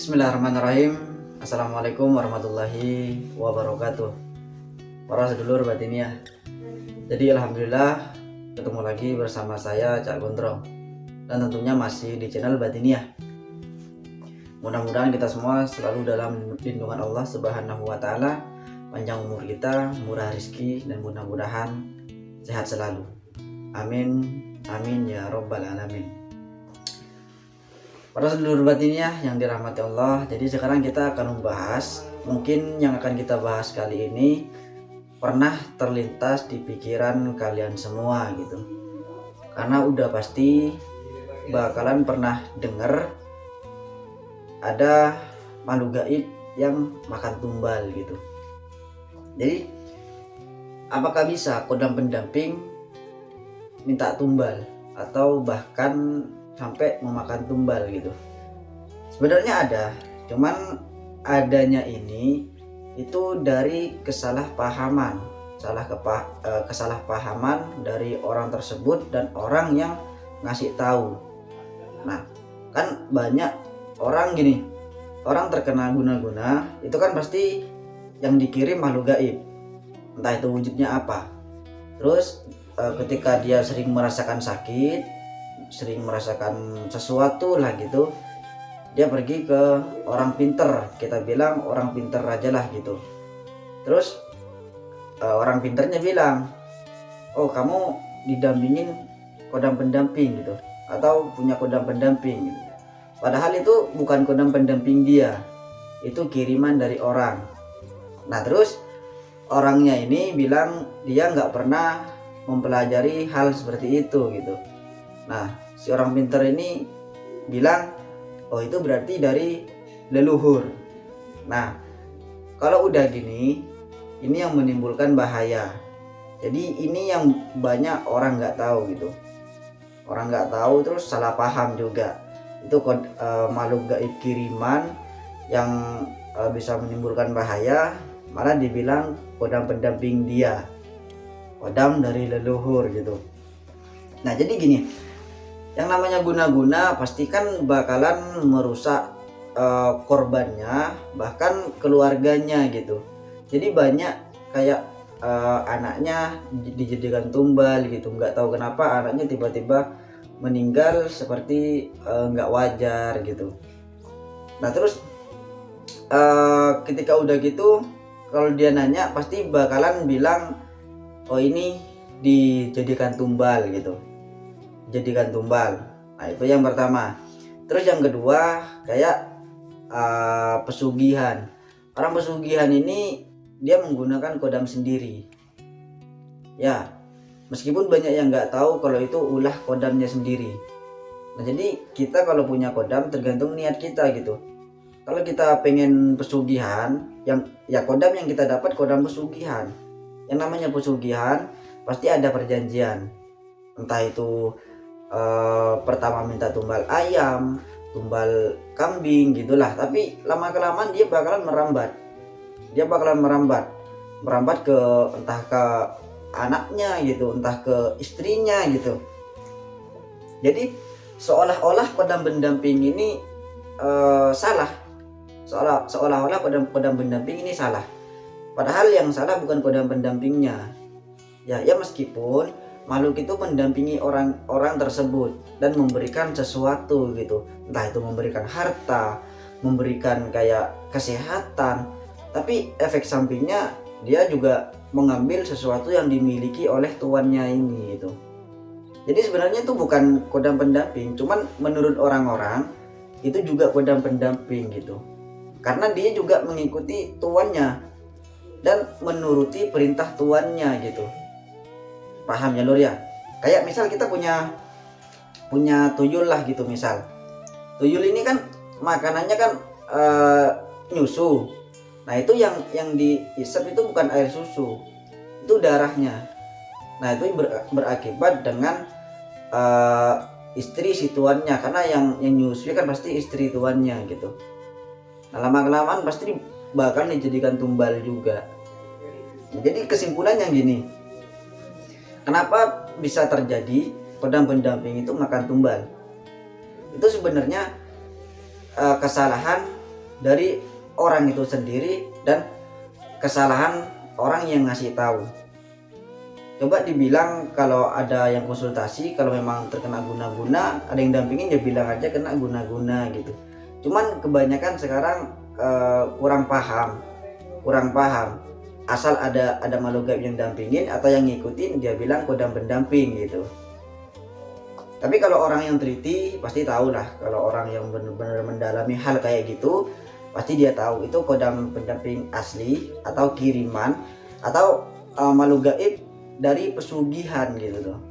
Bismillahirrahmanirrahim. Assalamualaikum warahmatullahi wabarakatuh. Para sedulur batiniah. Jadi alhamdulillah ketemu lagi bersama saya Cak Gondrong, dan tentunya masih di channel Batiniah. Mudah-mudahan kita semua selalu dalam lindungan Allah Subhanahu wa taala, panjang umur kita, murah rezeki, dan mudah-mudahan sehat selalu. Amin. Amin ya rabbal alamin. Para sedulur batiniah yang dirahmati Allah, jadi sekarang kita akan membahas, mungkin yang akan kita bahas kali ini pernah terlintas di pikiran kalian semua gitu. Karena udah pasti bakalan pernah dengar ada makhluk gaib yang makan tumbal gitu. Jadi apakah bisa kodam pendamping minta tumbal atau bahkan sampai memakan tumbal gitu? Sebenarnya ada, cuman adanya ini itu dari kesalahpahaman dari orang tersebut dan orang yang ngasih tahu. Nah, kan banyak orang gini, orang terkena guna-guna itu kan pasti yang dikirim makhluk gaib, entah itu wujudnya apa. Terus ketika dia sering merasakan sakit, sering merasakan sesuatu lah gitu, dia pergi ke orang pinter, kita bilang orang pinter aja lah gitu. Terus orang pinternya bilang, oh kamu didampingin kodam pendamping gitu, atau punya kodam pendamping gitu. Padahal itu bukan kodam pendamping dia, itu kiriman dari orang. Nah terus orangnya ini bilang dia nggak pernah mempelajari hal seperti itu gitu. Nah, si orang pintar ini bilang, oh itu berarti dari leluhur. Nah, kalau udah gini, ini yang menimbulkan bahaya. Jadi ini yang banyak orang nggak tahu gitu. Orang nggak tahu terus salah paham juga. Itu makhluk gaib kiriman yang bisa menimbulkan bahaya, malah dibilang kodam pendamping dia, kodam dari leluhur gitu. Nah jadi gini, yang namanya guna-guna pasti kan bakalan merusak korbannya, bahkan keluarganya gitu. Jadi banyak kayak anaknya dijadikan tumbal gitu, nggak tahu kenapa anaknya tiba-tiba meninggal seperti nggak wajar gitu. Nah terus ketika udah gitu, kalau dia nanya pasti bakalan bilang, oh ini dijadikan tumbal gitu, jadikan tumbal. Nah itu yang pertama. Terus yang kedua kayak pesugihan. Orang pesugihan ini dia menggunakan kodam sendiri ya, meskipun banyak yang nggak tahu kalau itu ulah kodamnya sendiri. Nah jadi kita kalau punya kodam tergantung niat kita gitu. Kalau kita pengen pesugihan, yang ya kodam yang kita dapat kodam pesugihan. Yang namanya pesugihan pasti ada perjanjian, entah itu pertama minta tumbal ayam, tumbal kambing gitulah, tapi lama kelamaan dia bakalan merambat ke entah ke anaknya gitu, entah ke istrinya gitu. Jadi seolah-olah kodam pendamping ini salah, seolah-olah kodam pendamping ini salah, padahal yang salah bukan kodam pendampingnya ya meskipun makhluk itu mendampingi orang tersebut dan memberikan sesuatu gitu, entah itu memberikan harta, memberikan kayak kesehatan, tapi efek sampingnya dia juga mengambil sesuatu yang dimiliki oleh tuannya ini gitu. Jadi sebenarnya itu bukan kodam pendamping, cuman menurut orang-orang itu juga kodam pendamping gitu, karena dia juga mengikuti tuannya dan menuruti perintah tuannya gitu. Paham ya lur ya? Kayak misal kita punya tuyul lah gitu, misal tuyul ini kan makanannya kan nyusu. Nah itu yang diisap itu bukan air susu, itu darahnya. Nah itu berakibat dengan istri si tuannya, karena yang nyusu kan pasti istri tuannya gitu. Nah lama kelamaan pasti bakal dijadikan tumbal juga. Nah, jadi kesimpulannya gini, kenapa bisa terjadi kodam pendamping itu makan tumbal? Itu sebenarnya kesalahan dari orang itu sendiri dan kesalahan orang yang ngasih tahu. Coba dibilang kalau ada yang konsultasi, kalau memang terkena guna-guna, ada yang dampingin, ya bilang aja kena guna-guna gitu. Cuman kebanyakan sekarang kurang paham. Asal ada makhluk gaib yang dampingin atau yang ngikutin, dia bilang kodam pendamping gitu. Tapi kalau orang yang teliti pasti tahu lah, kalau orang yang benar-benar mendalami hal kayak gitu, pasti dia tahu itu kodam pendamping asli atau kiriman atau makhluk gaib dari pesugihan gitu loh.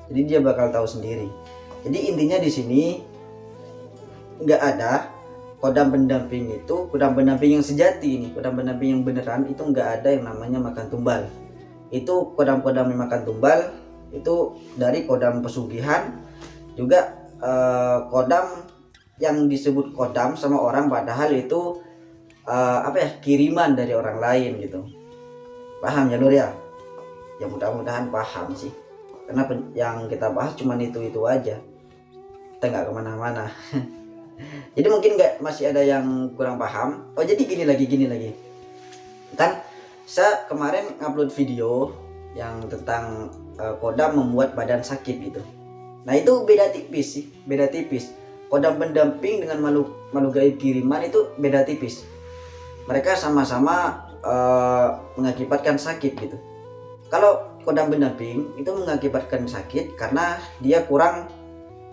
Jadi dia bakal tahu sendiri. Jadi intinya di sini nggak ada kodam pendamping itu, kodam pendamping yang sejati ini, kodam pendamping yang beneran itu nggak ada yang namanya makan tumbal. Itu kodam-kodam yang makan tumbal itu dari kodam pesugihan, juga kodam yang disebut kodam sama orang padahal itu kiriman dari orang lain gitu. Paham ya Nur ya? Ya mudah-mudahan paham sih, karena yang kita bahas cuman itu aja, kita nggak kemana-mana. Jadi mungkin masih ada yang kurang paham. Oh jadi gini lagi kan saya kemarin upload video yang tentang kodam membuat badan sakit gitu. Nah itu beda tipis. Kodam pendamping dengan makhluk gaib kiriman itu beda tipis. Mereka sama-sama mengakibatkan sakit gitu. Kalau kodam pendamping itu mengakibatkan sakit karena dia kurang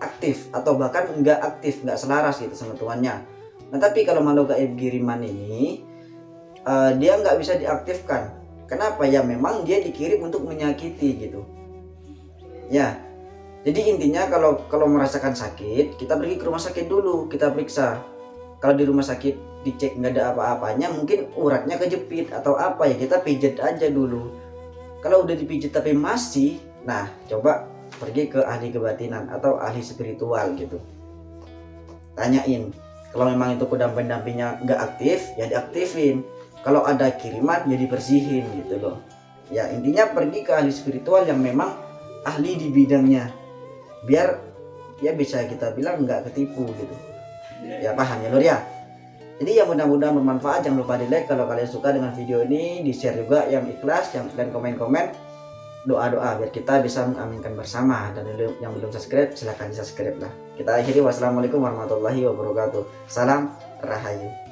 aktif atau bahkan nggak aktif, nggak selaras gitu sama tuannya. Nah tapi kalau makhluk gaib kiriman ini dia nggak bisa diaktifkan. Kenapa? Ya memang dia dikirim untuk menyakiti gitu. Ya, jadi intinya kalau merasakan sakit, kita pergi ke rumah sakit dulu, kita periksa. Kalau di rumah sakit dicek nggak ada apa-apanya, mungkin uratnya kejepit atau apa, ya kita pijat aja dulu. Kalau udah dipijit tapi masih, nah coba pergi ke ahli kebatinan atau ahli spiritual gitu. Tanyain, kalau memang itu kodam pendampingnya nggak aktif, ya diaktifin. Kalau ada kiriman, ya dibersihin gitu loh. Ya intinya pergi ke ahli spiritual yang memang ahli di bidangnya, biar ya bisa kita bilang nggak ketipu gitu. Ya paham ya Lur ya? Jadi ya mudah-mudahan bermanfaat. Jangan lupa di like kalau kalian suka dengan video ini, di share juga yang ikhlas, dan komen-komen doa-doa biar kita bisa mengaminkan bersama. Dan yang belum subscribe silahkan di subscribe lah. Kita akhiri, wassalamualaikum warahmatullahi wabarakatuh. Salam Rahayu.